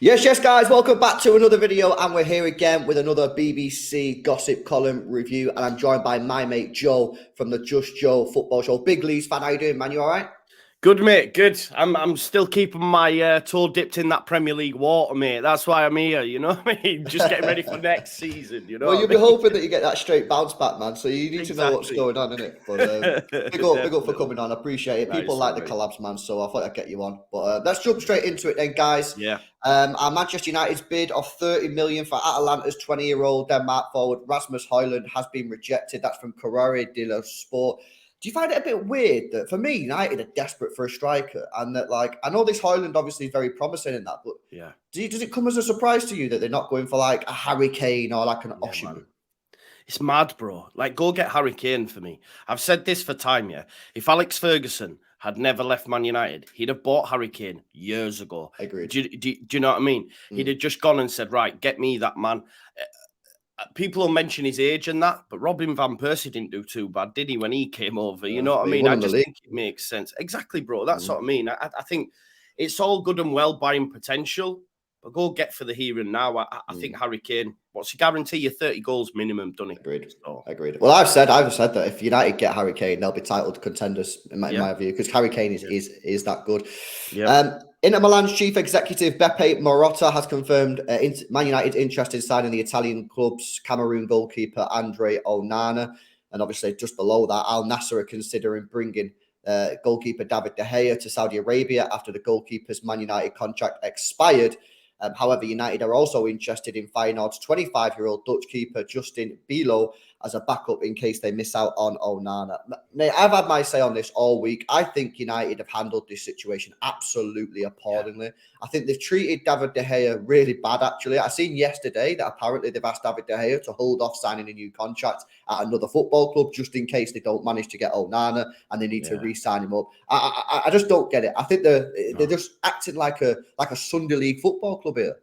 Yes, guys, welcome back to another video, and we're here again with another BBC gossip column review, and I'm joined by my mate Joe from the Just Joe football show. Big Leeds fan, how you doing, man? You all right? Good, mate. Good. I'm still keeping my toe dipped in that Premier League water, mate. That's why I'm here. You know what I mean? Just getting ready for next season. You know. Well, what you'll I be mean? hoping that you get that straight bounce back, man. So you need to know what's Exactly. going on, innit? But big up for coming on. I appreciate it. People Nice like one, the mate. collabs, man. So I thought I'd get you on. But let's jump straight into it, then, guys. Yeah. Our Manchester United's bid of 30 million for Atalanta's 20-year-old Denmark forward Rasmus Højlund has been rejected. That's from Corriere dello Sport. Do you find it a bit weird that, for me, United are desperate for a striker, and that, like, I know this Højlund obviously is very promising in that, but Yeah. does it come as a surprise to you that they're not going for like a Harry Kane or like an Osimhen? It's mad, bro. Like, go get Harry Kane for me. I've said this for time, yeah. If Alex Ferguson had never left Man United, he'd have bought Harry Kane years ago. Agreed. Do you know what I mean? He'd have just gone and said, right, get me that man. People will mention his age and that, but Robin Van Persie didn't do too bad, did he, when he came over? You know what I mean? I just think it makes sense. Exactly, bro. That's what I mean. I think it's all good and well buying potential, but go get for the here and now. I think Harry Kane, what's he guarantee you 30 goals minimum, doesn't he? Agreed. So, Agreed. Well, I've said that if United get Harry Kane, they'll be title contenders in my view, because Harry Kane is that good. Yeah. Inter Milan's chief executive Beppe Marotta has confirmed Man United's interest in signing the Italian club's Cameroon goalkeeper Andre Onana, and obviously just below that, Al Nassr are considering bringing goalkeeper David De Gea to Saudi Arabia after the goalkeeper's Man United contract expired. However, United are also interested in Feyenoord's 25-year-old Dutch keeper Justin Bijlo as a backup in case they miss out on Onana. Mate, I've had my say on this all week. I think United have handled this situation absolutely appallingly. Yeah. I think they've treated David De Gea really bad, actually. I seen yesterday that apparently they've asked David De Gea to hold off signing a new contract at another football club just in case they don't manage to get Onana and they need to re-sign him up. I just don't get it. I think they're just acting like a Sunday League football club here.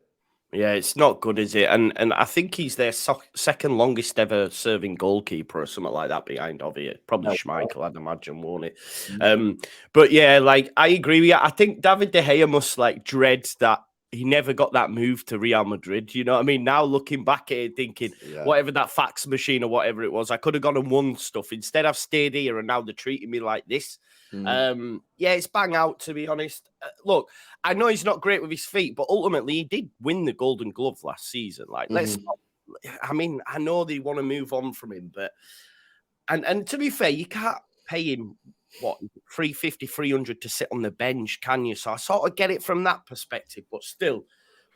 Yeah, it's not good, is it? And I think he's their second longest ever serving goalkeeper or something like that behind Ovie. Probably Schmeichel, I'd imagine, won't it? But yeah, like, I agree with you. I think David De Gea must like dread that he never got that move to Real Madrid. You know what I mean? Now looking back at it, thinking whatever that fax machine or whatever it was, I could have gone and won stuff. Instead, I've stayed here and now they're treating me like this. Yeah, it's bang out, to be honest. Look, I know he's not great with his feet, but ultimately he did win the Golden Glove last season. Like, I mean, I know they want to move on from him, but and to be fair, you can't pay him what 300 to sit on the bench, can you? So I sort of get it from that perspective, but still,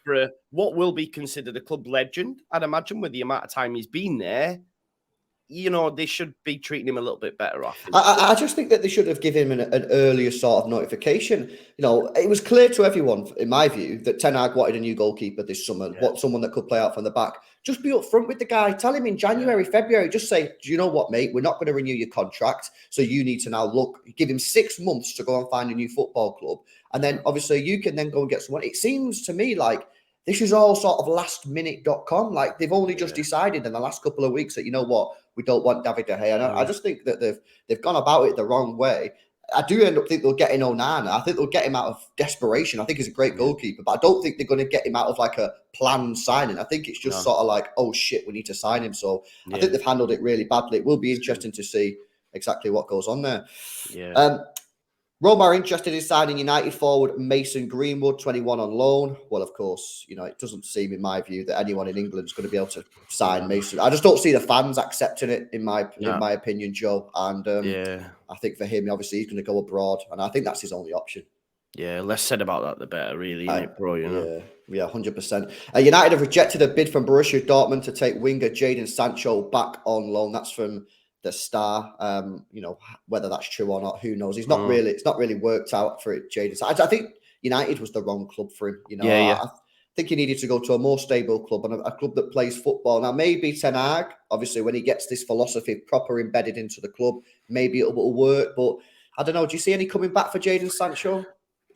for what will be considered a club legend, I'd imagine with the amount of time he's been there, you know, they should be treating him a little bit better off. I just think that they should have given him an earlier sort of notification. You know, it was clear to everyone, in my view, that Ten Hag wanted a new goalkeeper this summer, someone that could play out from the back. Just be upfront with the guy. Tell him in January, February, just say, do you know what, mate? We're not going to renew your contract. So you need to now give him 6 months to go and find a new football club. And then obviously you can then go and get someone. It seems to me like this is all sort of lastminute.com. Like they've only just decided in the last couple of weeks that, you know what, we don't want David De Gea. And I just think that they've gone about it the wrong way. I do end up think they'll get in Onana. I think they'll get him out of desperation. I think he's a great goalkeeper, but I don't think they're going to get him out of like a planned signing. I think it's just sort of like, oh shit, we need to sign him. So I think they've handled it really badly. It will be interesting to see exactly what goes on there. Roma are interested in signing United forward Mason Greenwood, 21 on loan. Well, of course, you know, it doesn't seem, in my view, that anyone in England is going to be able to sign Mason. I just don't see the fans accepting it, in my opinion, Joe. And I think for him, obviously, he's going to go abroad, and I think that's his only option. Yeah, less said about that, the better, really, isn't it, bro? You know? Yeah, 100%. United have rejected a bid from Borussia Dortmund to take winger Jadon Sancho back on loan. That's from the Star. You know, whether that's true or not, who knows? It's not really worked out for it, Jadon. I think United was the wrong club for him. You know, I think he needed to go to a more stable club and a club that plays football. Now, maybe Ten Hag, obviously, when he gets this philosophy proper embedded into the club, maybe it will work. But I don't know. Do you see any coming back for Jadon Sancho?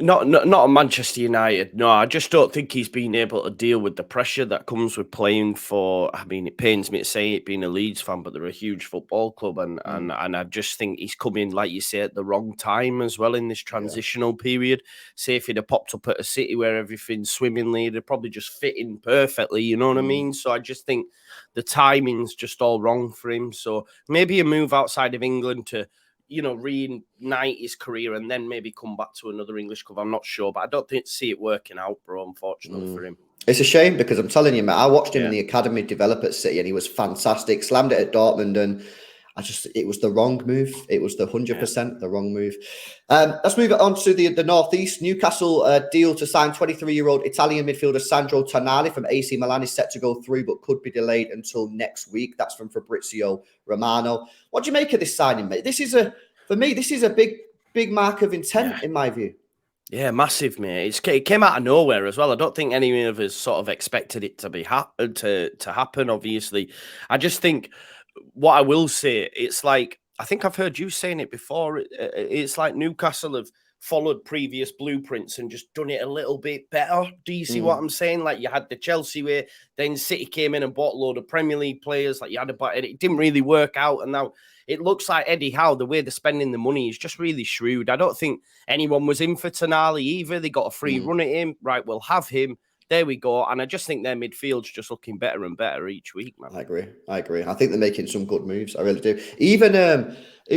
Not at Manchester United. No, I just don't think he's been able to deal with the pressure that comes with playing for. I mean, it pains me to say it, being a Leeds fan, but they're a huge football club, and I just think he's come in, like you say, at the wrong time as well in this transitional period. Say if he'd have popped up at a City where everything's swimmingly, they'd probably just fit in perfectly. You know what I mean? So I just think the timing's just all wrong for him. So maybe a move outside of England to, reignite his career and then maybe come back to another English club. I'm not sure, but I don't see it working out, bro, unfortunately for him. It's a shame because I'm telling you, mate, I watched him in the academy develop at City and he was fantastic. Slammed it at Dortmund and it was the wrong move. It was the 100% the wrong move. Let's move it on to the Northeast. Newcastle deal to sign 23-year-old Italian midfielder Sandro Tonali from AC Milan is set to go through, but could be delayed until next week. That's from Fabrizio Romano. What do you make of this signing, mate? For me, this is a big mark of intent in my view. Yeah, massive, mate. It came out of nowhere as well. I don't think any of us sort of expected it to be to happen. Obviously, I just think what I will say, it's like, I think I've heard you saying it before. It's like Newcastle have followed previous blueprints and just done it a little bit better. Do you see what I'm saying? Like you had the Chelsea way, then City came in and bought a load of Premier League players. Like you had it didn't really work out, and now it looks like Eddie Howe, the way they're spending the money is just really shrewd. I don't think anyone was in for Tonali either. They got a free run at him. Right, we'll have him. There we go. And I just think their midfield's just looking better and better each week, man. I agree. I think they're making some good moves. I really do. Even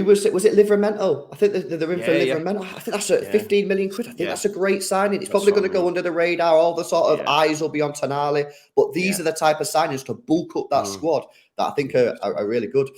was it Livramento? I think they're in for Livramento. I think that's 15 million quid. I think that's a great signing. It's probably going to go under the radar. All the sort of eyes will be on Tonali. But these are the type of signings to bulk up that squad that I think are really good.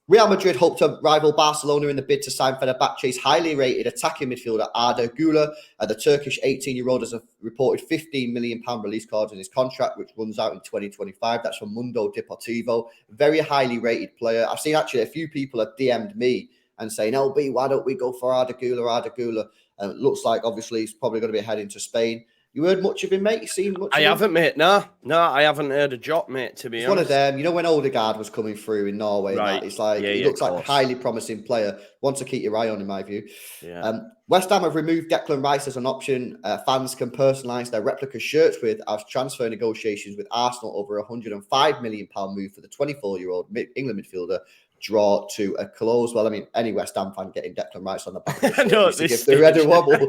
Real Madrid hope to rival Barcelona in the bid to sign Fenerbahce's highly rated attacking midfielder Arda Güler. The Turkish 18-year-old has a reported £15 million release clause in his contract, which runs out in 2025. That's from Mundo Deportivo. Very highly rated player. I've seen actually a few people have DM'd me and saying, LB, why don't we go for Arda Güler? And it looks like obviously he's probably going to be heading to Spain. You heard much of him, mate? You seen much of him? I haven't, mate. No, I haven't heard a jot, mate, to be honest. One of them. You know when Odegaard was coming through in Norway? Right. It's like, he looks like a highly promising player. Want to keep your eye on, in my view. Yeah. West Ham have removed Declan Rice as an option. Fans can personalise their replica shirts with, as transfer negotiations with Arsenal over £105 million move for the 24-year-old England midfielder draw to a close. Well, I mean, any West Ham fan getting Declan Rice on the back of the shirt to give the red a wobble.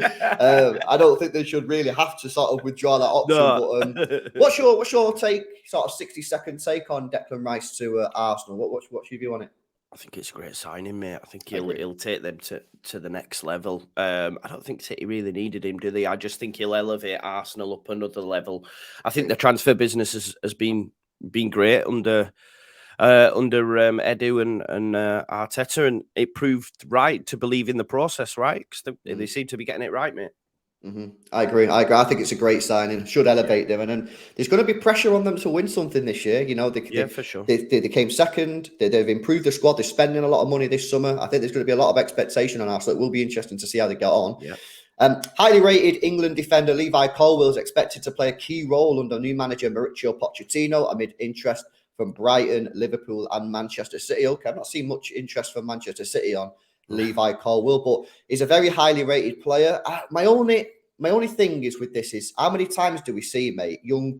I don't think they should really have to sort of withdraw that option. No. But what's your take, sort of 60-second take on Declan Rice to Arsenal? What's your view on it? I think it's a great signing, mate. I think he'll take them to the next level. I don't think City really needed him, do they? I just think he'll elevate Arsenal up another level. I think the transfer business has been great under Edu and Arteta, and it proved right to believe in the process, right? Because they seem to be getting it right, mate. I agree. I think it's a great signing. Should elevate them, and then there's going to be pressure on them to win something this year. You know, for sure. They came second. They've improved the squad. They're spending a lot of money this summer. I think there's going to be a lot of expectation on us. So it will be interesting to see how they get on. Yeah. Highly rated England defender Levi Colwill is expected to play a key role under new manager Mauricio Pochettino amid interest from Brighton, Liverpool, and Manchester City. Okay, I've not seen much interest from Manchester City on Levi Colwill, but he's a very highly rated player. My only thing is with this is how many times do we see, mate, young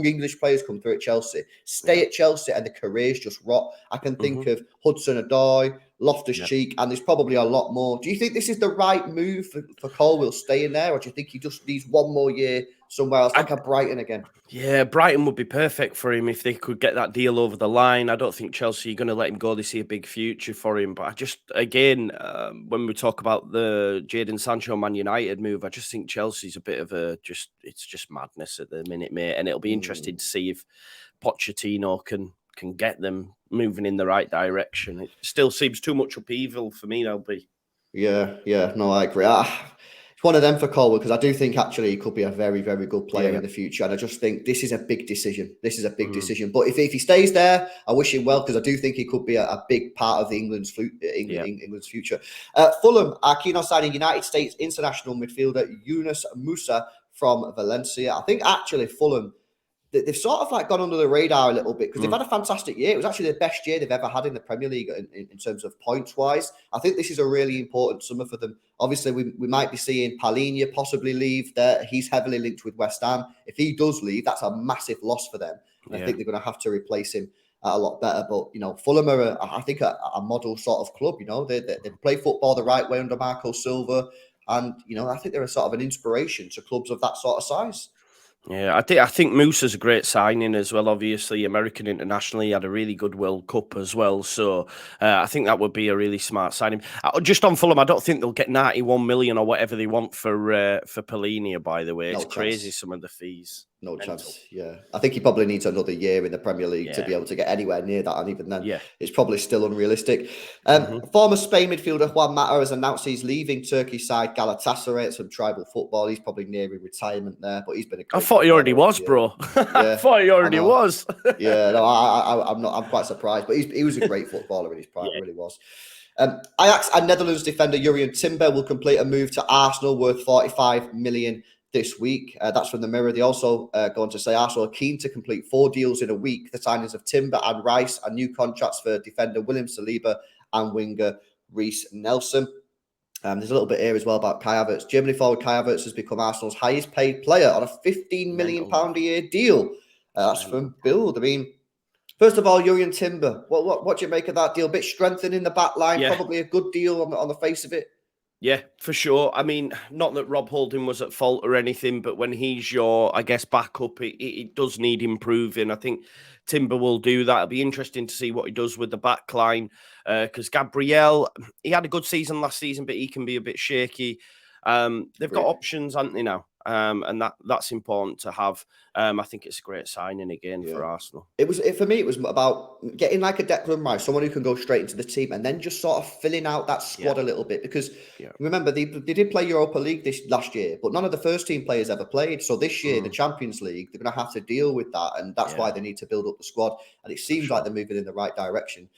English players come through at Chelsea, stay at Chelsea, and the careers just rot. I can think of Hudson-Odoi, Loftus-Cheek, and there's probably a lot more. Do you think this is the right move for Colwill staying there, or do you think he just needs one more year somewhere else, like a Brighton again? Yeah, Brighton would be perfect for him if they could get that deal over the line. I don't think Chelsea are going to let him go. They see a big future for him. But I just, again, when we talk about the Jadon Sancho Man United move, I just think Chelsea's a bit of it's just madness at the minute, mate. And it'll be interesting to see if Pochettino can get them moving in the right direction. It still seems too much upheaval for me, LB. Yeah, no, I agree. It's one of them for Colwill because I do think actually he could be a very, very good player in the future. And I just think this is a big decision. Decision. But if he stays there, I wish him well because I do think he could be a big part of the England's future. Fulham are keen on signing United States international midfielder Yunus Musa from Valencia. I think actually Fulham, they've sort of like gone under the radar a little bit because they've had a fantastic year. It was actually the best year they've ever had in the Premier League in terms of points wise. I think this is a really important summer for them. Obviously, we might be seeing Palhinha possibly leave there. He's heavily linked with West Ham. If he does leave, that's a massive loss for them. I think they're going to have to replace him a lot better. But, Fulham are, I think, a model sort of club. They play football the right way under Marco Silva. And, I think they're a sort of an inspiration to clubs of that sort of size. Yeah, I think Musa's a great signing as well. Obviously, American internationally, had a really good World Cup as well. So I think that would be a really smart signing. Just on Fulham, I don't think they'll get 91 million or whatever they want for Palhinha. By the way, it's crazy some of the fees. No chance. Yeah, I think he probably needs another year in the Premier League to be able to get anywhere near that, and even then, it's probably still unrealistic. Former Spain midfielder Juan Mata has announced he's leaving Turkey's side Galatasaray. It's some tribal football. He's probably nearing retirement there, but he's been a. I thought he already was, bro. I thought he already was. No, I'm not. I'm quite surprised, but he was a great footballer in his prime. Really was. Ajax and Netherlands defender Jurrien Timber will complete a move to Arsenal worth 45 million. This week. That's from the Mirror. They also go on to say Arsenal are keen to complete 4 deals in a week. The signings of Timber and Rice and new contracts for defender William Saliba and winger Reece Nelson. There's a little bit here as well about Kai Havertz. Germany forward Kai Havertz has become Arsenal's highest paid player on a £15 million a year deal. That's from Build. I mean, first of all, Jurrien Timber. What do you make of that deal? A bit strengthening the back line. Probably a good deal on the face of it. Yeah, for sure. I mean, not that Rob Holding was at fault or anything, but when he's your, I guess, backup, it does need improving. I think Timber will do that. It'll be interesting to see what he does with the back line because Gabriel, he had a good season last season, but he can be a bit shaky. They've got options, haven't they, now? And that's important to have. I think it's a great signing again for Arsenal. For me, it was about getting like a Declan Rice, someone who can go straight into the team, and then just sort of filling out that squad a little bit. Because remember, they did play Europa League this last year, but none of the first team players ever played. So this year, the Champions League, they're going to have to deal with that, and that's why they need to build up the squad. And it seems like they're moving in the right direction.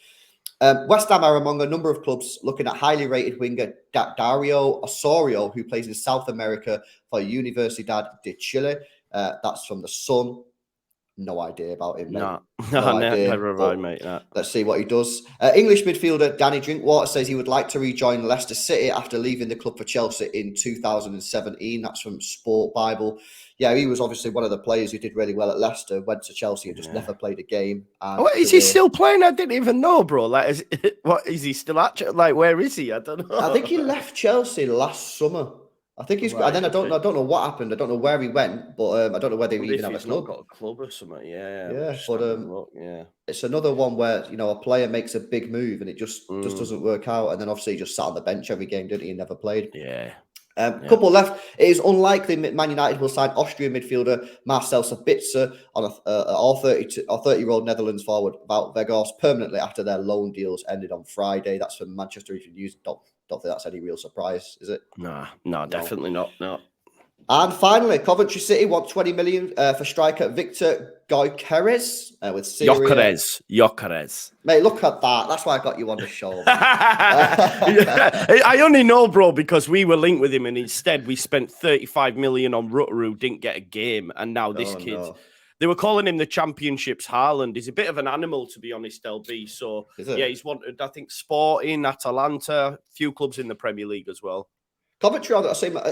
West Ham are among a number of clubs looking at highly rated winger Dario Osorio, who plays in South America for Universidad de Chile. That's from the Sun. No idea about him, mate. No idea. Never mind, mate. Let's see what he does. English midfielder Danny Drinkwater says he would like to rejoin Leicester City after leaving the club for Chelsea in 2017. That's from Sport Bible. Yeah, he was obviously one of the players who did really well at Leicester, went to Chelsea and just never played a game. Is he still playing? I didn't even know, bro. Like, is he still actually? Like, where is he? I don't know. I think he left Chelsea last summer. I think he's. And then I don't know what happened. I don't know where he went, but I don't know whether he even have a club. Got a club or something. It's another one where a player makes a big move and it just doesn't work out, and then obviously he just sat on the bench every game, didn't he? Never played. Couple left. It is unlikely Man United will sign Austrian midfielder Marcel Sabitzer on a 30-year-old Netherlands forward Wout Weghorst permanently after their loan deals ended on Friday. That's from Manchester Evening News. Don't think that's any real surprise, is it? No, definitely not. No. And finally, Coventry City want 20 million for striker Victor Gyökeres with Syria. Gyökeres. Mate, look at that. That's why I got you on the show. I only know, bro, because we were linked with him, and instead we spent 35 million on Rutter, who didn't get a game, and now this kid. No. They were calling him the Championship's Haaland. He's a bit of an animal, to be honest, LB. So, he's wanted, I think, Sporting, Atalanta, a few clubs in the Premier League as well. Coventry,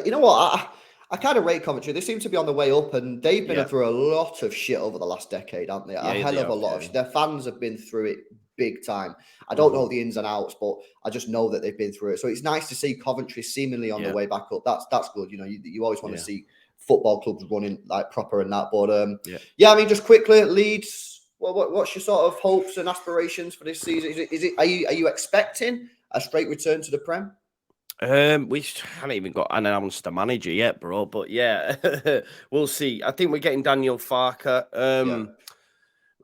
you know what? I kind of rate Coventry. They seem to be on the way up, and they've been through a lot of shit over the last decade, haven't they? A hell of a lot of shit. Their fans have been through it big time. I don't know the ins and outs, but I just know that they've been through it. So it's nice to see Coventry seemingly on the way back up. That's good. You always want to see football clubs running like proper and that. But I mean, just quickly, Leeds. What's your sort of hopes and aspirations for this season? Are you expecting a straight return to the Prem? We haven't even got announced a manager yet, bro. But we'll see. I think we're getting Daniel Farker.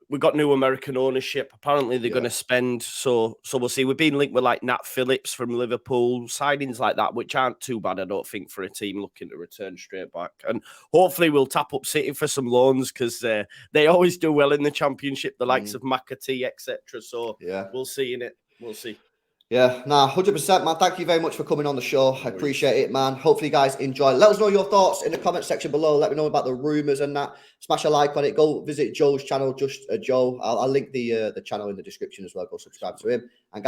We got new American ownership. Apparently, they're going to spend. So we'll see. We've been linked with like Nat Phillips from Liverpool, signings like that, which aren't too bad, I don't think, for a team looking to return straight back. And hopefully, we'll tap up City for some loans because they always do well in the Championship. The likes of McAtee, etc. So we'll see in it. We'll see. Yeah, nah, 100%, man. Thank you very much for coming on the show. I appreciate it, man. Hopefully, you guys enjoy. Let us know your thoughts in the comment section below. Let me know about the rumors and that. Smash a like on it. Go visit Joe's channel, just Joe. I'll link the channel in the description as well. Go subscribe to him. And